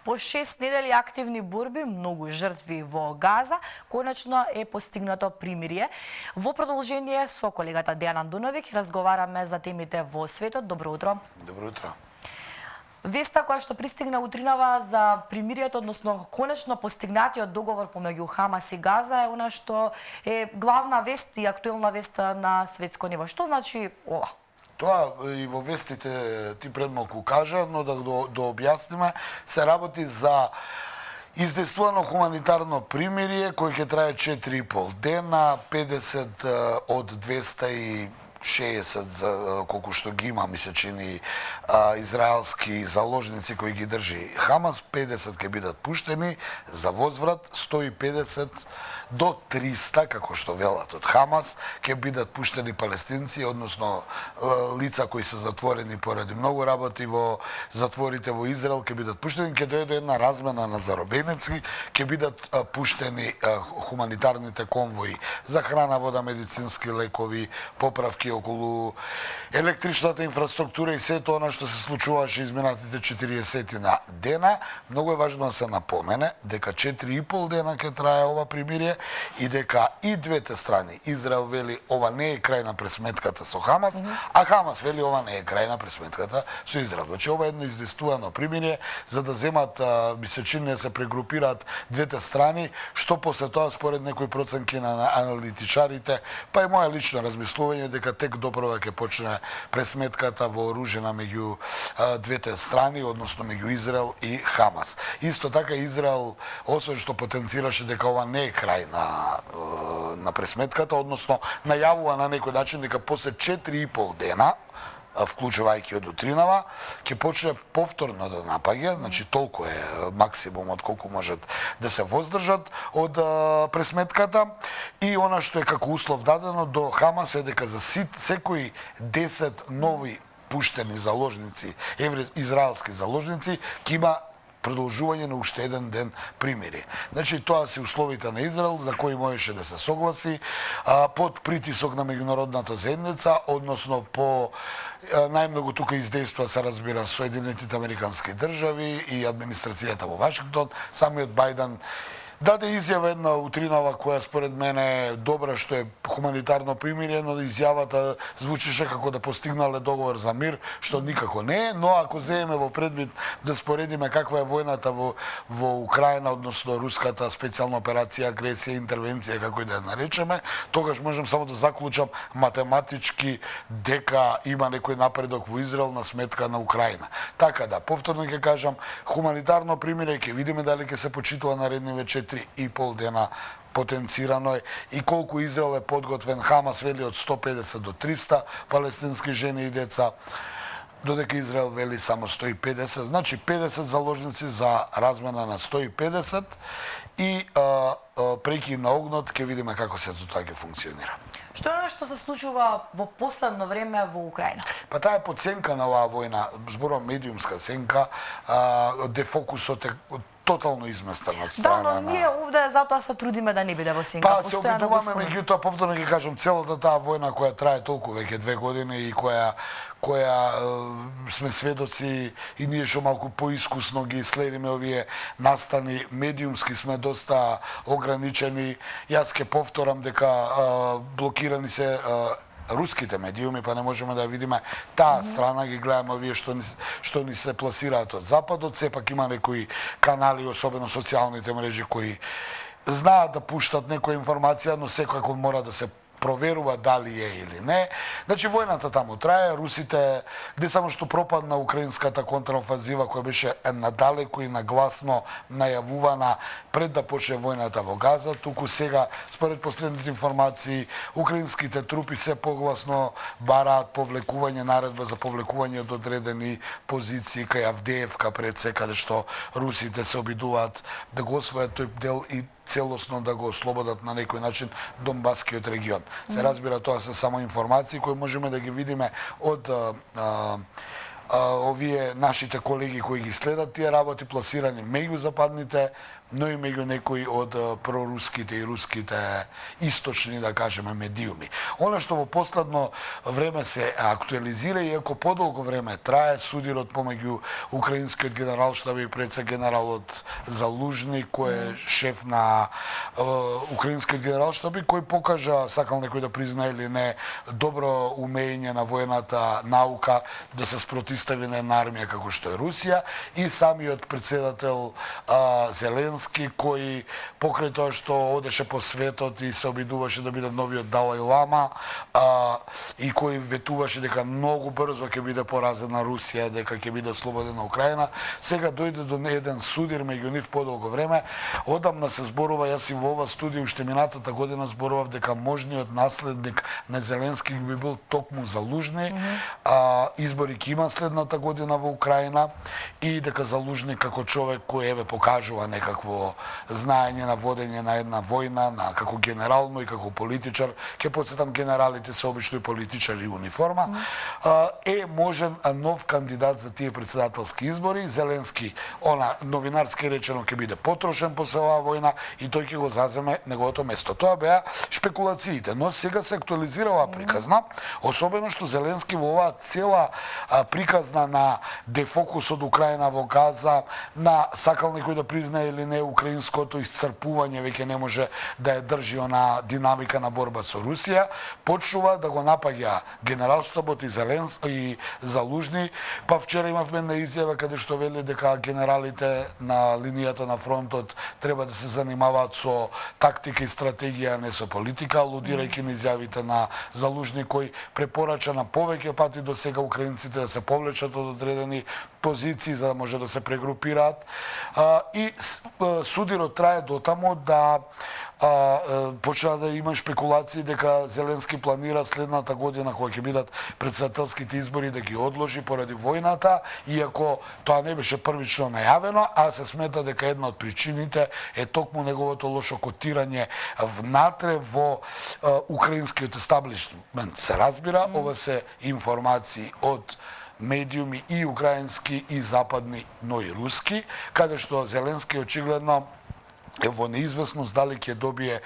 По 6 недели активни борби, многу жртви во Газа, конечно е постигнато примирие. Во продолжение со колегата Дејан Андуновиќ разговараме за темите во светот. Добро утро. Добро утро. Веста која што пристигна утринава за примирието, односно конечно постигнатиот договор помеѓу Хамас и Газа е она што е главна вест и актуелна вест на светско ниво. Што значи ова? Тоа и во вестите ти пред малку кажа, но да објасниме, се работи за издействувано хуманитарно примирие кој ќе трае 4,5 дена, 50 од 260 за колку што ги има, ми се чини, израелски заложници кои ги држи Хамас, 50 ќе бидат пуштени за возврат, 150 до 300, како што велат од Хамас, ќе бидат пуштени палестинци, односно лица кои се затворени поради многу работи во затворите во Израел, ќе бидат пуштени, ќе дојде една размена на заробеници, ќе бидат пуштени хуманитарните конвои за храна, вода, медицински лекови, поправки околу електричната инфраструктура и сето она што се случуваше изминатите 40 на дена. Многу е важно да се напомене дека 4,5 дена ќе трае ова примирие и дека и двете страни, Израел вели ова не е крај на пресметката со Хамас, а Хамас вели ова не е крај на пресметката со Израел. Значи ова е едно издействувано примирие за да земат, би се чини да се прегрупираат двете страни, што после тоа според некои проценки на аналитичарите, па и моја лично размислување дека тек допрва ќе почне пресметката вооружена меѓу двете страни, односно меѓу Израел и Хамас. Исто така Израел, освен што потенцираше дека ова не е крај на пресметката, односно најавува на некој начин дека после 4,5 дена, вклучувајќи од утринава, ќе почне повторно да напаѓа, значи толку е максимумот колку можат да се воздржат од пресметката и она што е како услов дадено до Хамас е дека за секои 10 нови пуштени заложници, израелски заложници, ќе има продолжување на уште еден ден примирие. Значи, тоа се условите на Израел, за кои можеше да се согласи, под притисок на меѓународната заедница, односно по најмногу тука издейства се разбира Соединетите Американски држави и администрацијата во Вашингтон, самиот Бајден даде изјава една утринава која според мене е добра, што е хуманитарно примирие, но изјавата звучеше како да постигнале договор за мир, што никако не е, но ако земеме во предвид да споредиме каква е војната во Украина, односно руската специјална операција, агресија, интервенција, како и да ја наречеме, тогаш можам само да заклучам математички дека има некој напредок во Израел на сметка на Украина. Така да, повторно ќе кажам, хуманитарно примирие, ќе видиме дали ќе се почитува наредниве 4,5 дена потенцирано е и колку Израел е подготвен. Хамас вели од 150 до 300 палестински жени и деца, додека Израел вели само 150, значи 50 заложници за размена на 150 и преки на огнот ќе видиме како сето тоа ќе функционира. Што е што се случува во последно време во Украина? Па таа е подсенка на оваа војна, зборувам медиумска сенка, дефокусот е тотално изместен од страна на... Да, но ние овде затоа се трудиме да не биде во сенка. Па се обидуваме, меѓутоа повторно ќе кажам, целата таа војна која трае толку веќе 2 години и која сме сведоци и ние што малку поискусно ги следиме овие настани, медиумски сме доста ограничени. Јас ќе повторам дека блокирани се руските медиуми, па не можеме да видиме таа страна, ги гледаме овие што ни се пласираат од Западот, сепак има некои канали, особено социјалните мрежи, кои знаат да пуштат некоја информација, но секако мора да се проверува дали е или не. Значи, војната таму трае, русите, не само што пропадна украинската контраофанзива, која беше надалеко и нагласно најавувана пред да почне војната во Газа, туку сега, според последните информации, украинските трупи се погласно бараат повлекување, наредба за повлекување од одредени позиции кај Авдеевка пред се, каде што русите се обидуваат да го освојат тој дел и целосно да го ослободат на некој начин Донбаскиот регион. Се разбира, тоа се само информации кои можеме да ги видиме од овие нашите колеги кои ги следат тие работи пласирани меѓу западните, но и меѓу некои од проруските и руските источни, да кажеме, медиуми. Она што во последно време се актуализира, иако подолго време трае судирот помеѓу украинскиот генералштаб и прецегенералот Залужни, кој е шеф на украинскиот генералштаб и кој покажа, сакал некој да признае или не, добро умење на воената наука да се спротистави на една армија како што е Русија, и самиот председател Зеленски, кој покрај тоа што одеше по светот и се обидуваше да биде новиот Далај Лама, и кој ветуваше дека многу брзо ќе биде поразена Русија, дека ќе биде ослободена Украина, сега дојде до еден судир меѓу нив подолго време. Одамна се зборува, јас и во ова студија уште минатата година зборував дека можниот наследник на Зеленски би бил токму Залужни. Избори ќе има следната година во Украина и дека Залужни како човек кој еве покажува некакво знаење на водење на една војна, на како генерал, но и како политичар, ќе потсетам генералите се обично и политичари и униформа, е можен нов кандидат за тие председателски избори. Зеленски, она новинарски речено, ќе биде потрошен после оваа војна и тој ќе го заземе неговото место. Тоа беа шпекулациите, но сега се актуализира оваа приказна, особено што Зеленски во оваа цела приказна на дефокус од Украина во Газа, на сакал некој да признае или не украинското исцрпување, веќе не може да ја држи она динамика на борба со Русија, почнува да го напаѓа генералштабот и Зеленски и Залужни. Па вчера имавме на изјава каде што вели дека генералите на линијата на фронтот треба да се занимаваат со тактика и стратегија, не со политика, алудирајќи на изјавите на Залужни, кој препорача на повеќе пати до сега украинците да се повлечат од одредени позиции за да може да се прегрупираат. И судирот трае дотамо да почна да има шпекулации дека Зеленски планира следната година, кога ќе бидат председателските избори, да ги одложи поради војната, иако тоа не беше првично најавено, а се смета дека една од причините е токму неговото лошо котирање внатре во украинскиот естаблишмент. Се разбира, ова се информации од медиуми и украински и западни, но и руски, каде што Зеленски очигледно е во неизвестност дали ќе добие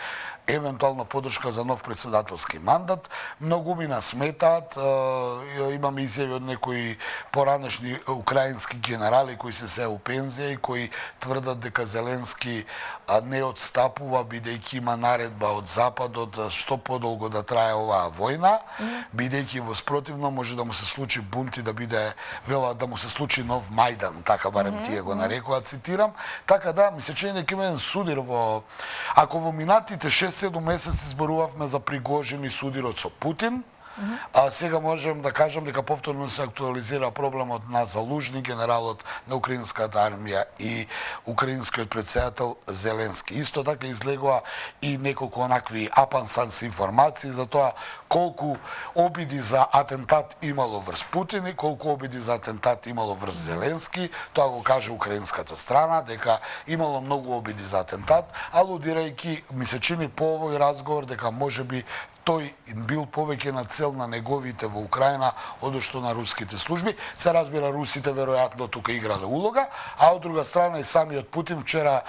евентуално подршка за нов председателски мандат. Многу ми насметаат, имаме изјави од некои поранешни украински генерали кои се у пензија и кои тврдат дека Зеленски не отстапува бидејќи има наредба од Западот што подолго да трае оваа војна, бидејќи во спротивно може да му се случи бунт и да биде, велат да му се случи нов Мајдан, така барем тие го нарекува, цитирам. Така да, ми се чини дека има еден судир во... Ако во минатите 6-7 месеци зборувавме за Пригожин и судирот со Путин, а сега можем да кажем дека повторно се актуализира проблемот на Залужни, генералот на украинската армија и украинскиот председател Зеленски. Исто така излегува и неколку онакви апансанс информации за тоа колку обиди за атентат имало врз Путин и колку обиди за атентат имало врз Зеленски. Тоа го каже украинската страна, дека имало многу обиди за атентат, алудирајќи, ми се чини по овој разговор, дека можеби тој бил повеќе на цел на неговите во Украина одошто на руските служби. Се разбира, русите веројатно тука играле улога, а од друга страна и самиот Путин вчера,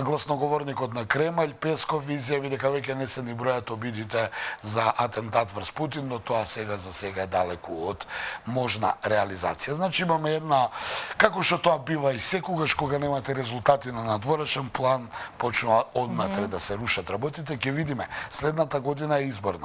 гласноговорникот на Кремљ Песков изјави дека веќе не се ни бројат обидите за атентат врз Путин, но тоа сега за сега е далеку од можна реализација. Значи имаме една, како што тоа бива и секогаш кога немате резултати на надворешен план, почнува однатре да се рушат работите. Ќе видиме, следната година е изборна.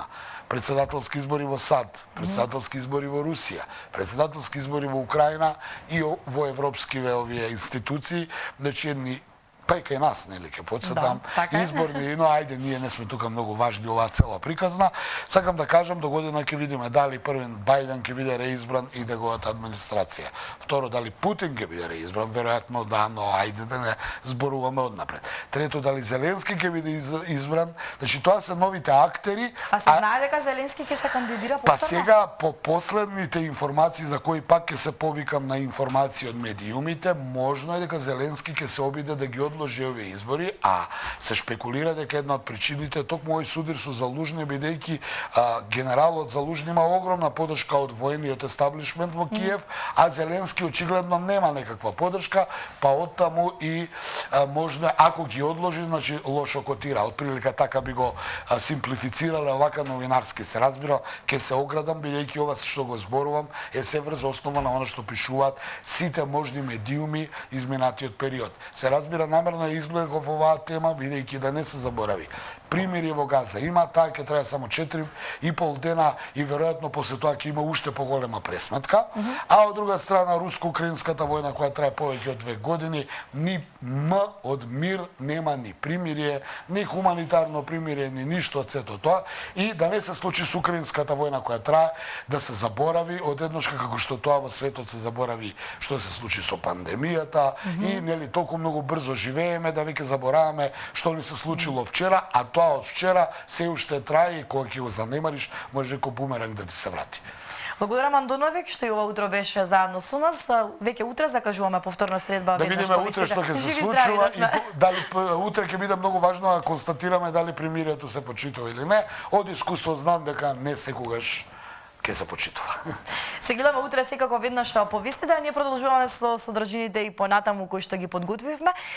Председателски избори во САД, председателски избори во Русија, председателски избори во Украина и во европскиве овие институции, значи едни па и кај нас, нели, ќе потсетам, изборни, но ајде, ние не сме тука многу важни оваа цела приказна. Сакам да кажам, до година ќе видиме дали првен Бајден ќе биде реизбран и неговата администрација. Второ, дали Путин ќе биде реизбран, веројатно да, но ајде да не зборуваме однапред. Трето, дали Зеленски ќе биде избран, значи тоа се новите актери. А се знае дека Зеленски ќе се кандидира повторно? Па сега, по последните информации за кои пак ќе се повикам на информации од медиумите, можно е дека Зеленски ќе се обиде да ги одложи овие избори, а се шпекулира дека една од причините токму овој судир со Залужни, бидејќи генералот Залужни има огромна подршка од воениот естаблишмент во Киев, а Зеленски очигледно нема некаква подршка, па оттаму и можно, ако ги одложи, значи лошо котира. Отприлика така би го симплифицирале, овака новинарски се разбира, ке се оградам, бидејќи ова што го зборувам е се врз основа на она што пишуваат сите можни медиуми изминатиот период. Се разбира, намерно изблегов оваа тема, бидејќи да не се заборави. Примирие во Газа има, таа ќе трае само 4,5 дена и веројатно после тоа ќе има уште поголема пресметка, а од друга страна руско-украинската војна која трае повеќе од 2 години, ни М од мир нема, ни примирие, ни хуманитарно примирие, ни ништо од сето тоа, и да не се случи со украинската војна која трае, да се заборави одеднаш како што тоа во светот се заборави што се случи со пандемијата и нели толку многу брзо живееме да веќе забораваме што ни се случило вчера, а тоа од вчера се уште трае и кога ќе го занемариш, може како бумеранг да ти се врати. Благодарам Андоновик што и ова утро беше заедно со нас. Веќе утре закажуваме повторна средба. Да видиме утре што ќе се случува и дали утре ќе биде многу важно да констатираме дали примирието се почитува или не. Од искуство знам дека не секогаш ќе се почитува. Се гледаме утре секако веднаш по вестите, а ние продолжуваме со содржините и понатаму кои што ги подготвивме.